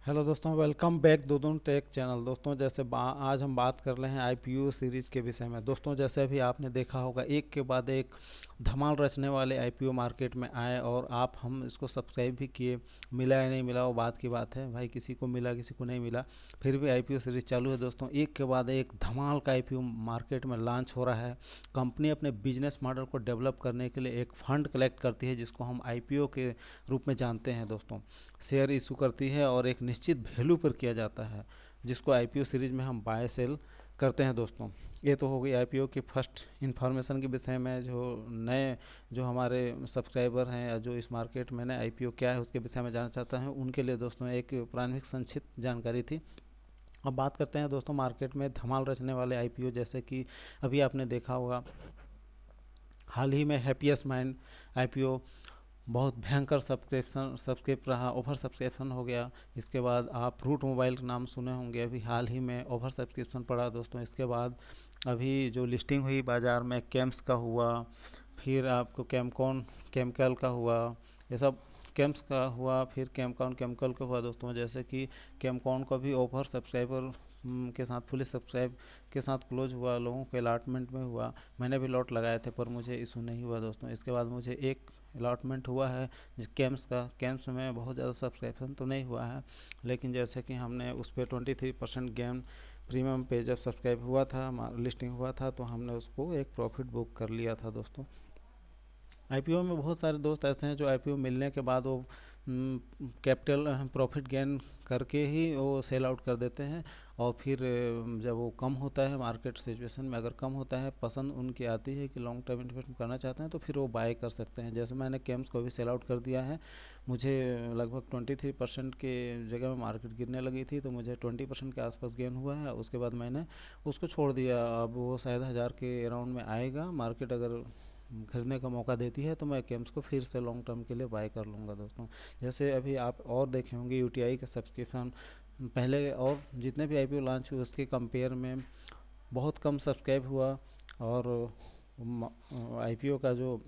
Hello दोस्तों, welcome back दोनों take channel. दोस्तों जैसे आज हम बात कर रहे हैं आईपीओ सीरीज़ के विषय में। दोस्तों जैसे अभी आपने देखा होगा, एक के बाद एक धमाल रचने वाले आईपीओ मार्केट में आए और हम इसको सब्सक्राइब भी किए। मिला या नहीं मिला वो बात की बात है भाई, किसी को मिला किसी को नहीं मिला, फिर भी आईपीओ सीरीज़ चालू है। दोस्तों एक के बाद एक धमाल का आईपीओ मार्केट में लॉन्च हो रहा है। कंपनी अपने बिजनेस मॉडल को डेवलप करने के लिए एक फंड कलेक्ट करती है, जिसको हम आईपीओ के रूप में जानते हैं। दोस्तों शेयर इशू करती है और एक निश्चित वैल्यू पर किया जाता है, जिसको आईपीओ सीरीज में हम बाय सेल करते हैं। दोस्तों ये तो हो गई आईपीओ की फर्स्ट इन्फॉर्मेशन के विषय में। जो हमारे सब्सक्राइबर हैं या जो इस मार्केट में ना आईपीओ क्या है उसके विषय में जानना चाहता है, उनके लिए दोस्तों एक प्रारंभिक संक्षिप्त जानकारी थी। अब बात करते हैं दोस्तों मार्केट में धमाल रचने वाले आईपीओ, जैसे कि अभी आपने देखा होगा हाल ही में हैप्पीएस्ट माइंड आईपीओ बहुत भयंकर सब्सक्रिप्शन रहा, ओवर सब्सक्रिप्शन हो गया। इसके बाद आप रूट मोबाइल का नाम सुने होंगे, अभी हाल ही में ओवर सब्सक्रिप्शन पड़ा दोस्तों। इसके बाद अभी जो लिस्टिंग हुई बाज़ार में कैम्स का हुआ, फिर आपको कैमकॉन केमिकल का हुआ, ये सब कैम्स का हुआ, फिर कैमकॉन केमिकल का हुआ। दोस्तों जैसे कि कैमकॉन का भी ओवर सब्सक्राइबर के साथ फुली सब्सक्राइब के साथ क्लोज हुआ, लोगों के अलॉटमेंट में हुआ। मैंने भी लॉट लगाए थे पर मुझे इशू नहीं हुआ दोस्तों। इसके बाद मुझे एक अलॉटमेंट हुआ है जिस कैम्स में बहुत ज़्यादा सब्सक्रिप्शन तो नहीं हुआ है, लेकिन जैसे कि हमने उस पर 23% गेम प्रीमियम पे जब सब्सक्राइब हुआ था, लिस्टिंग हुआ था, तो हमने उसको एक प्रॉफिट बुक कर लिया था। दोस्तों आईपीओ में बहुत सारे दोस्त ऐसे हैं जो आईपीओ मिलने के बाद वो कैपिटल प्रॉफिट गेन करके ही वो सेल आउट कर देते हैं। और फिर जब वो कम होता है मार्केट सिचुएशन में, अगर कम होता है, पसंद उनकी आती है कि लॉन्ग टर्म इन्वेस्टमेंट करना चाहते हैं, तो फिर वो बाय कर सकते हैं। जैसे मैंने केम्स को भी सेल आउट कर दिया है। मुझे लगभग 23% के जगह में मार्केट गिरने लगी थी, तो मुझे 20% के आसपास गेन हुआ है। उसके बाद मैंने उसको छोड़ दिया। अब वो शायद 1000 के अराउंड में आएगा। मार्केट अगर खरीदने का मौका देती है तो मैं केम्स को फिर से लॉन्ग टर्म के लिए बाय कर लूँगा। दोस्तों जैसे अभी आप और देखे होंगे यूटीआई का सब्सक्रिप्शन पहले और जितने भी आईपीओ लॉन्च हुए उसके कंपेयर में बहुत कम सब्सक्राइब हुआ, और आईपीओ का जो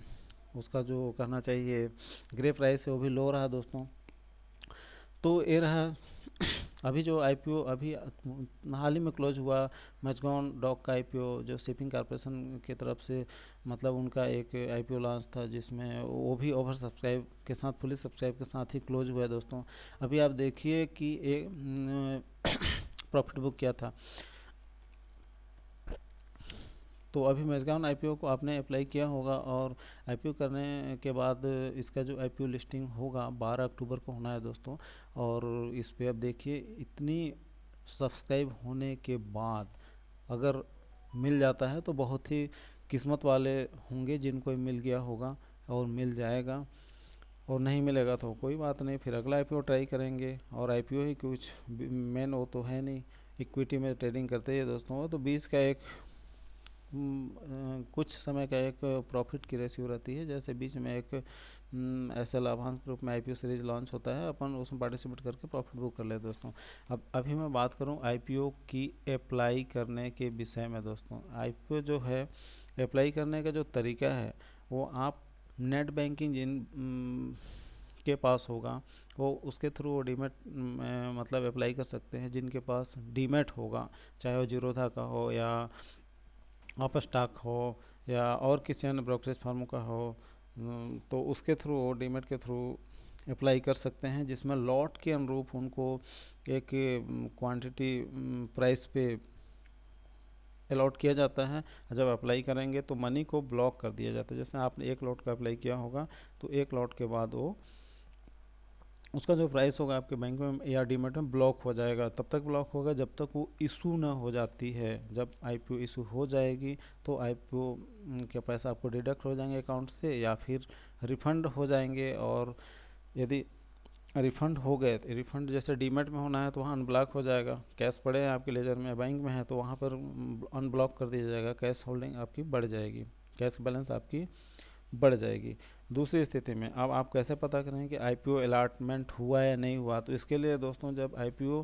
उसका जो कहना चाहिए ग्रे प्राइस है वो भी लो रहा दोस्तों। तो ये रहा अभी जो आईपीओ अभी हाल ही में क्लोज हुआ, मैचगॉन डॉक का आईपीओ, जो शिपिंग कॉरपोरेशन की तरफ से मतलब उनका एक आईपीओ लॉन्च था, जिसमें वो भी ओवर सब्सक्राइब के साथ फुली सब्सक्राइब के साथ ही क्लोज हुआ है। दोस्तों अभी आप देखिए कि एक प्रॉफिट बुक किया था। तो अभी मेजगान आईपीओ को आपने अप्लाई किया होगा, और आईपीओ करने के बाद इसका जो आईपीओ लिस्टिंग होगा 12 अक्टूबर को होना है दोस्तों। और इस पे अब देखिए इतनी सब्सक्राइब होने के बाद अगर मिल जाता है तो बहुत ही किस्मत वाले होंगे जिनको मिल गया होगा और मिल जाएगा, और नहीं मिलेगा तो कोई बात नहीं, फिर अगला आईपीओ ट्राई करेंगे। और आईपीओ ही कुछ मेन वो तो है नहीं, इक्विटी में ट्रेडिंग करते हैं दोस्तों। वो तो 20 का एक कुछ समय का एक प्रॉफिट की रेशियो रहती है। जैसे बीच में एक ऐसा लाभांश के रूप में आईपीओ सीरीज लॉन्च होता है, अपन उसमें पार्टिसिपेट करके प्रॉफिट बुक कर लेते हैं दोस्तों। अब अभी मैं बात करूं आईपीओ की अप्लाई करने के विषय में। दोस्तों आईपीओ जो है अप्लाई करने का जो तरीका है, वो आप नेट बैंकिंग के पास होगा वो उसके थ्रू वो डीमेट मतलब अप्लाई कर सकते हैं। जिनके पास डीमेट होगा, चाहे वो जीरोधा का हो या आप स्टॉक हो या और किसी अन्य ब्रोकरेज फर्म का हो, तो उसके थ्रू डीमेट के थ्रू अप्लाई कर सकते हैं, जिसमें लॉट के अनुरूप उनको एक क्वांटिटी प्राइस पे अलॉट किया जाता है। जब अप्लाई करेंगे तो मनी को ब्लॉक कर दिया जाता है। जैसे आपने एक लॉट का अप्लाई किया होगा तो एक लॉट के बाद वो उसका जो प्राइस होगा आपके बैंक में या डीमेट में ब्लॉक हो जाएगा। तब तक ब्लॉक होगा जब तक वो इशू ना हो जाती है। जब आईपीओ इशू हो जाएगी तो आईपीओ के पैसा आपको डिडक्ट हो जाएंगे अकाउंट से, या फिर रिफ़ंड हो जाएंगे। और यदि रिफ़ंड हो गए, रिफ़ंड जैसे डीमेट में होना है तो वहाँ अनब्लॉक हो जाएगा। कैश पड़े हैं आपके लेजर में, बैंक में है, तो वहाँ पर अनब्लॉक कर दिया जाएगा। कैश होल्डिंग आपकी बढ़ जाएगी, कैश बैलेंस आपकी बढ़ जाएगी। दूसरी स्थिति में अब आप कैसे पता करें कि आईपीओ अलॉटमेंट हुआ या नहीं हुआ, तो इसके लिए दोस्तों जब आईपीओ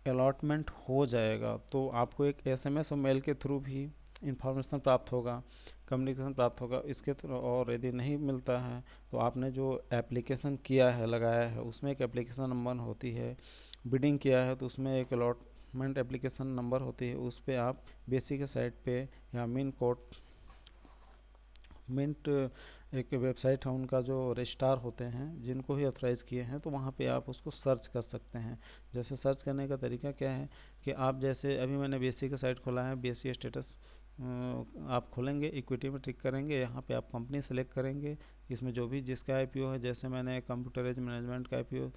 अलॉटमेंट हो जाएगा तो आपको एक एसएमएस और मेल के थ्रू भी इंफॉर्मेशन प्राप्त होगा, कम्युनिकेशन प्राप्त होगा इसके थ्रू। और यदि नहीं मिलता है तो आपने जो एप्लीकेशन किया है, लगाया है, उसमें एक एप्लीकेशन नंबर होती है, बिडिंग किया है तो उसमें एक अलॉटमेंट एप्लीकेशन नंबर होती है, उस पर आप बेसिक साइट पे या मिंट एक वेबसाइट है उनका जो रजिस्ट्रार होते हैं जिनको ही ऑथराइज़ किए हैं, तो वहाँ पे आप उसको सर्च कर सकते हैं। जैसे सर्च करने का तरीका क्या है कि आप जैसे अभी मैंने बीएससी का साइट खोला है, बीएससी स्टेटस आप खोलेंगे, इक्विटी में टिक करेंगे, यहाँ पे आप कंपनी सेलेक्ट करेंगे, इसमें जो भी जिसका आईपीओ है, जैसे मैंने कंप्यूटर एज मैनेजमेंट का आईपीओ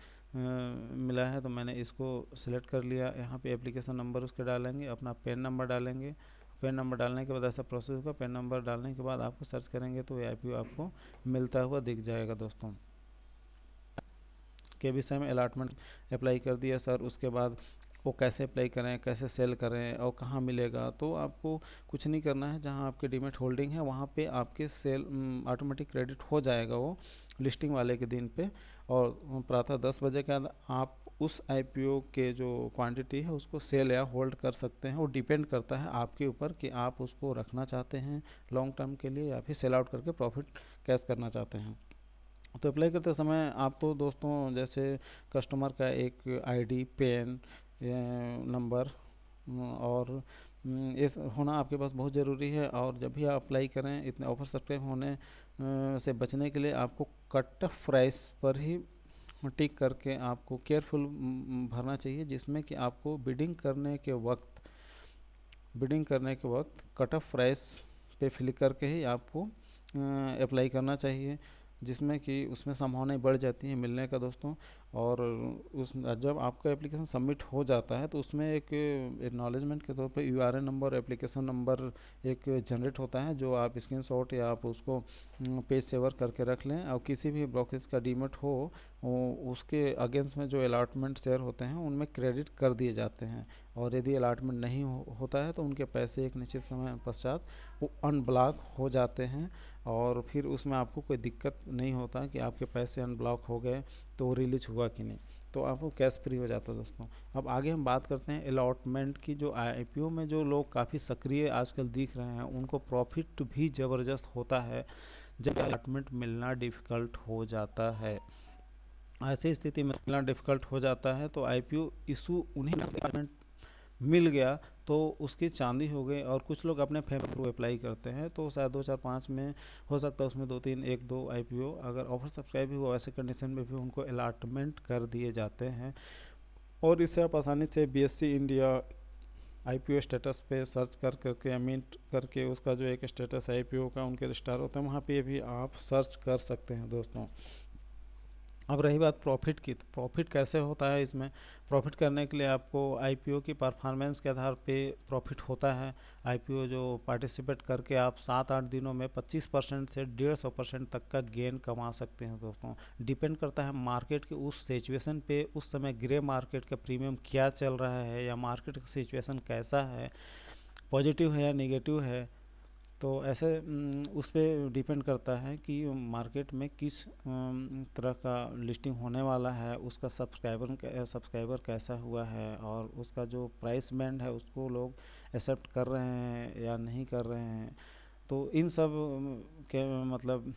मिला है तो मैंने इसको सिलेक्ट कर लिया। यहाँ पे एप्लीकेशन नंबर उसके डालेंगे, अपना पैन नंबर डालेंगे, पैन नंबर डालने के बाद ऐसा प्रोसेस होगा, पैन नंबर डालने के बाद आपको सर्च करेंगे तो ये आईपीओ आपको मिलता हुआ दिख जाएगा। दोस्तों के विषय में अलॉटमेंट अप्लाई कर दिया सर, उसके बाद वो कैसे अप्लाई करें, कैसे सेल करें और कहाँ मिलेगा, तो आपको कुछ नहीं करना है। जहाँ आपके डीमेट होल्डिंग है वहाँ पे आपके सेल ऑटोमेटिक क्रेडिट हो जाएगा वो लिस्टिंग वाले के दिन पे, और प्रातः 10 बजे के बाद आप उस आईपीओ के जो क्वांटिटी है उसको सेल या होल्ड कर सकते हैं। वो डिपेंड करता है आपके ऊपर कि आप उसको रखना चाहते हैं लॉन्ग टर्म के लिए या फिर सेल आउट करके प्रॉफिट कैश करना चाहते हैं। तो अप्लाई करते समय आपको दोस्तों जैसे कस्टमर का एक आईडी, पैन नंबर और इस होना आपके पास बहुत ज़रूरी है। और जब भी आप अप्लाई करें, इतने ऑफर सब्सक्राइब होने से बचने के लिए आपको कट ऑफ प्राइस पर ही टिक करके आपको केयरफुल भरना चाहिए, जिसमें कि आपको बिडिंग करने के वक्त कट ऑफ प्राइस पे क्लिक करके ही आपको अप्लाई करना चाहिए, जिसमें कि उसमें संभावनाएं बढ़ जाती हैं मिलने का दोस्तों। और उस जब आपका एप्लीकेशन सबमिट हो जाता है तो उसमें एक एक्नॉलेजमेंट के तौर पे यूआरएन नंबर, एप्लीकेशन नंबर एक जनरेट होता है, जो आप स्क्रीनशॉट या आप उसको पेज सेवर करके रख लें। और किसी भी ब्रोकरेज का डीमेट हो उसके अगेंस्ट में जो अलॉटमेंट शेयर होते हैं उनमें क्रेडिट कर दिए जाते हैं, और यदि अलॉटमेंट नहीं होता है तो उनके पैसे एक निश्चित समय पश्चात वो अनब्लॉक हो जाते हैं, और फिर उसमें आपको कोई दिक्कत नहीं होता कि आपके पैसे अनब्लॉक हो गए तो रिलीज हुआ कि नहीं, तो आपको कैश फ्री हो जाता है दोस्तों। अब आगे हम बात करते हैं अलॉटमेंट की। जो आईपीओ में जो लोग काफ़ी सक्रिय आजकल दिख रहे हैं उनको प्रॉफिट भी ज़बरदस्त होता है जब अलॉटमेंट मिलना डिफ़िकल्ट हो जाता है। ऐसी स्थिति में मिलना डिफ़िकल्ट हो जाता है तो आईपीओ इशू उन्हें अलॉटमेंट मिल गया तो उसकी चांदी हो गई। और कुछ लोग अपने फेवर थ्रू अप्लाई करते हैं तो शायद 2004-5 में हो सकता है उसमें 1-2 आईपीओ अगर ऑफर सब्सक्राइब भी हुआ वैसे कंडीशन में भी उनको अलॉटमेंट कर दिए जाते हैं। और इससे आप आसानी से बीएससी इंडिया आईपीओ स्टेटस पे सर्च करके मिंट करके उसका जो एक स्टेटस आईपीओ का उनके रजिस्ट्रार होते हैं वहाँ पे भी आप सर्च कर सकते हैं दोस्तों। अब रही बात प्रॉफिट की, तो प्रॉफिट कैसे होता है इसमें। प्रॉफिट करने के लिए आपको आईपीओ की परफॉर्मेंस के आधार पे प्रॉफिट होता है। आईपीओ जो पार्टिसिपेट करके आप 7-8 दिनों में 25% से 150% तक का गेन कमा सकते हैं दोस्तों। डिपेंड करता है मार्केट के उस सिचुएशन पे, उस समय ग्रे मार्केट का प्रीमियम क्या चल रहा है या मार्केट का सिचुएशन कैसा है, पॉजिटिव है या नेगेटिव है। तो ऐसे उस पर डिपेंड करता है कि मार्केट में किस तरह का लिस्टिंग होने वाला है, उसका सब्सक्राइबर कैसा हुआ है, और उसका जो प्राइस बैंड है उसको लोग एक्सेप्ट कर रहे हैं या नहीं कर रहे हैं। तो इन सब के मतलब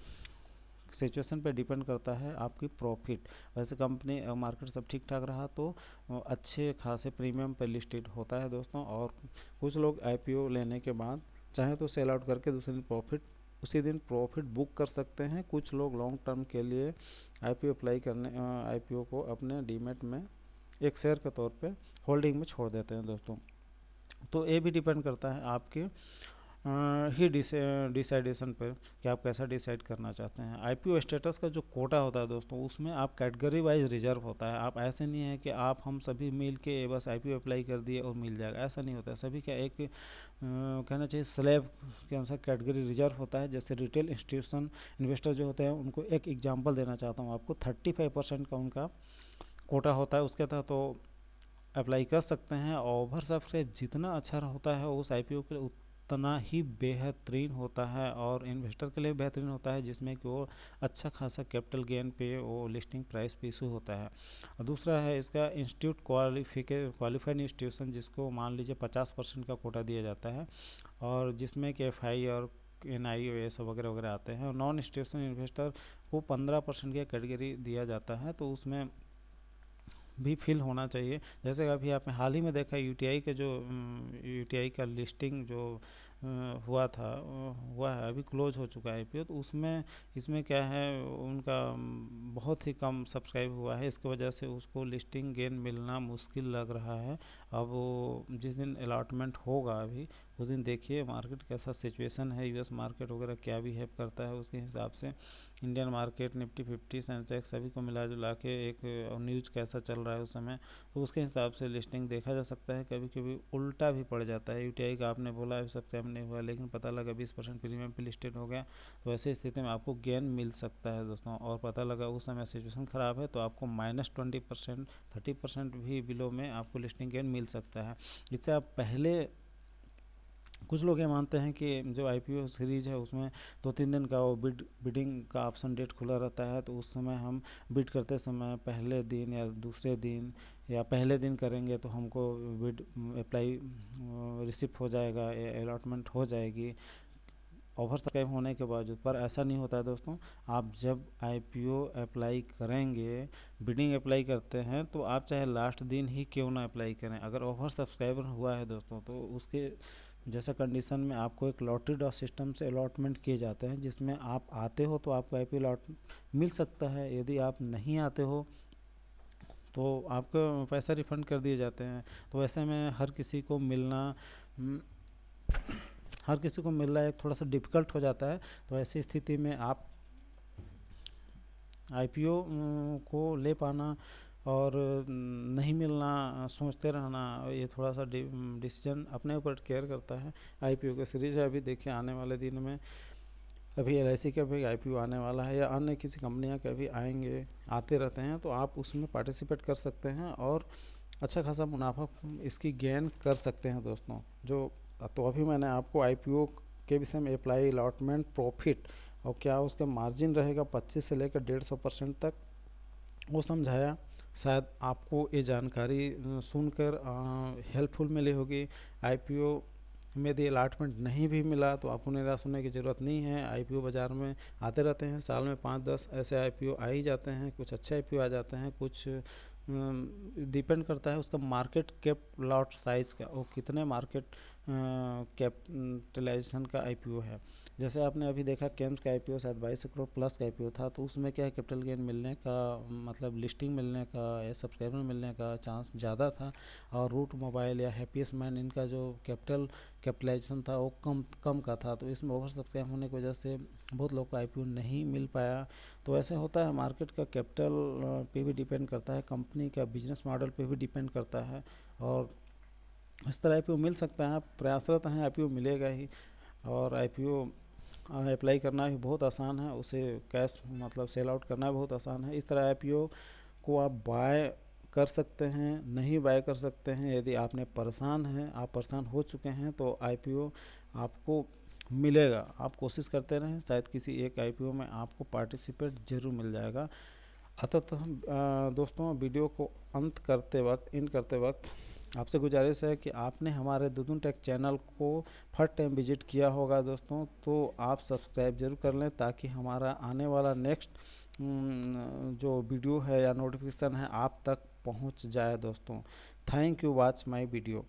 सिचुएशन पे डिपेंड करता है आपकी प्रॉफिट। वैसे कंपनी मार्केट सब ठीक ठाक रहा तो अच्छे खासे प्रीमियम पे लिस्टेड होता है दोस्तों। और कुछ लोग आईपीओ लेने के बाद चाहे तो सेल आउट करके दूसरे दिन उसी दिन प्रॉफिट बुक कर सकते हैं। कुछ लोग लॉन्ग टर्म के लिए आईपीओ को अपने डीमेट में एक शेयर के तौर पे होल्डिंग में छोड़ देते हैं दोस्तों। तो ये भी डिपेंड करता है आपके ही डिसाइडेशन पर कि आप कैसा डिसाइड करना चाहते हैं। आईपीओ स्टेटस का जो कोटा होता है दोस्तों उसमें आप कैटेगरी वाइज रिजर्व होता है। आप ऐसे नहीं है कि आप हम सभी मिल के बस आईपीओ अप्लाई कर दिए और मिल जाएगा, ऐसा नहीं होता है। सभी का एक कहना चाहिए स्लैब के अनुसार कैटेगरी रिजर्व होता है। जैसे रिटेल इंस्टीट्यूशन इन्वेस्टर जो होते हैं उनको एक एग्जाम्पल देना चाहता हूँ आपको, 35% का उनका कोटा होता है, उसके तहत तो अप्लाई कर सकते हैं। ओवर सब्सक्राइब जितना अच्छा होता है उस आईपीओ के लिए उतना ही बेहतरीन होता है और इन्वेस्टर के लिए बेहतरीन होता है, जिसमें कि वो अच्छा खासा कैपिटल गेन पे वो लिस्टिंग प्राइस पे इशू होता है। और दूसरा है इसका इंस्टीट्यूट क्वालिफाइड इंस्टीट्यूशन, जिसको मान लीजिए 50% का कोटा दिया जाता है, और जिसमें कि एफआई और एनआई ये सब वगैरह वगैरह आते हैं। और नॉन इंस्टीट्यूशनल इन्वेस्टर को 15% की कैटेगरी दिया जाता है, तो उसमें भी फील होना चाहिए। जैसे अभी आपने हाल ही में देखा यूटीआई के जो यूटीआई का लिस्टिंग जो हुआ है, अभी क्लोज हो चुका है आईपीओ, तो उसमें इसमें क्या है, उनका बहुत ही कम सब्सक्राइब हुआ है, इसकी वजह से उसको लिस्टिंग गेन मिलना मुश्किल लग रहा है। अब वो जिस दिन अलॉटमेंट होगा अभी उस दिन देखिए मार्केट कैसा सिचुएशन है, यूएस मार्केट वगैरह क्या बिहेव करता है, उसके हिसाब से इंडियन मार्केट निफ्टी 50 सेंसेक्स सभी को मिला जुला के एक न्यूज़ कैसा चल रहा है उस समय, तो उसके हिसाब से लिस्टिंग देखा जा सकता है। कभी कभी उल्टा भी पड़ जाता है, यूटीआई का आपने बोला है सब्सक्राइब नहीं हुआ, लेकिन पता लगा 20% प्रीमियम पे लिस्टेड हो गया, तो ऐसी स्थिति में आपको गेन मिल सकता है दोस्तों। और पता लगा उस समय सिचुएशन ख़राब है तो आपको -20% 30% भी बिलो में आपको लिस्टिंग गेन मिल सकता है। इससे आप पहले, कुछ लोग ये मानते हैं कि जो आईपीओ सीरीज़ है उसमें 2-3 दिन का वो बिडिंग का ऑप्शन डेट खुला रहता है, तो उस समय हम बिड करते समय पहले दिन या दूसरे दिन या पहले दिन करेंगे तो हमको बिड अप्लाई रिसिप्ट हो जाएगा, अलॉटमेंट हो जाएगी ओवर सब्सक्राइब होने के बावजूद। पर ऐसा नहीं होता है दोस्तों। आप जब आईपीओ अप्लाई करेंगे, बिडिंग अप्लाई करते हैं, तो आप चाहे लास्ट दिन ही क्यों ना अप्लाई करें, अगर ओवर सब्सक्राइबर हुआ है दोस्तों तो उसके जैसा कंडीशन में आपको एक लॉटरी ड्रॉ सिस्टम से अलॉटमेंट किए जाते हैं, जिसमें आप आते हो तो आपको आईपीओ अलॉट मिल सकता है, यदि आप नहीं आते हो तो आपका पैसा रिफंड कर दिए जाते हैं। तो ऐसे में हर किसी को मिलना एक थोड़ा सा डिफ़िकल्ट हो जाता है। तो ऐसी स्थिति में आप आईपीओ को ले पाना और नहीं मिलना, सोचते रहना, ये थोड़ा सा डिसीजन अपने ऊपर केयर करता है। आईपीओ की सीरीज है, अभी देखिए आने वाले दिन में अभी एलआईसी का भी आईपीओ आने वाला है, या अन्य किसी कंपनियां का भी आते रहते हैं, तो आप उसमें पार्टिसिपेट कर सकते हैं और अच्छा खासा मुनाफा इसकी गेन कर सकते हैं दोस्तों। तो अभी मैंने आपको आईपीओ के विषय में अप्लाई अलॉटमेंट प्रॉफिट और क्या उसका मार्जिन रहेगा 25 से लेकर 150% तक वो समझाया। शायद आपको ये जानकारी सुनकर हेल्पफुल मिली होगी। आईपीओ में यदि अलॉटमेंट नहीं भी मिला तो आपको निराश होने की ज़रूरत नहीं है। आईपीओ बाज़ार में आते रहते हैं, साल में 5-10 ऐसे आईपीओ आ ही जाते हैं, कुछ अच्छे आईपीओ आ जाते हैं, कुछ डिपेंड करता है उसका मार्केट कैप लॉट साइज़ का, वो कितने मार्केट कैपिटलाइजेशन का आईपीओ है। जैसे आपने अभी देखा केम्स का आईपीओ शायद 22 करोड़ प्लस का आईपीओ था, तो उसमें क्या है, कैपिटल गेन मिलने का मतलब लिस्टिंग मिलने का या सब्सक्राइबर मिलने का चांस ज़्यादा था। और रूट मोबाइल या हैप्पीएस्ट माइंड इनका जो कैपिटलाइजेशन था वो कम का था, तो इसमें ओवर सब्सक्राइब होने की वजह से बहुत लोग को आईपीओ नहीं मिल पाया। तो ऐसे होता है, मार्केट का कैपिटल पे भी डिपेंड करता है, कंपनी का बिजनेस मॉडल पे भी डिपेंड करता है, और इस तरह आईपीओ मिल सकता है। आप प्रयासरत हैं, आईपीओ मिलेगा ही। और आईपीओ अप्लाई करना भी बहुत आसान है, उसे कैश मतलब सेल आउट करना भी बहुत आसान है। इस तरह आईपीओ को आप बाय कर सकते हैं, नहीं बाय कर सकते हैं। यदि आप परेशान हो चुके हैं तो आईपीओ आपको मिलेगा। आप कोशिश करते रहें, शायद किसी एक आईपीओ में आपको पार्टिसिपेट जरूर मिल जाएगा। दोस्तों, वीडियो को इन करते वक्त आपसे गुजारिश है कि आपने हमारे दुदुन टेक चैनल को फर्स्ट टाइम विजिट किया होगा दोस्तों, तो आप सब्सक्राइब जरूर कर लें, ताकि हमारा आने वाला नेक्स्ट जो वीडियो है या नोटिफिकेशन है आप तक पहुंच जाए दोस्तों। Thank you watch my video.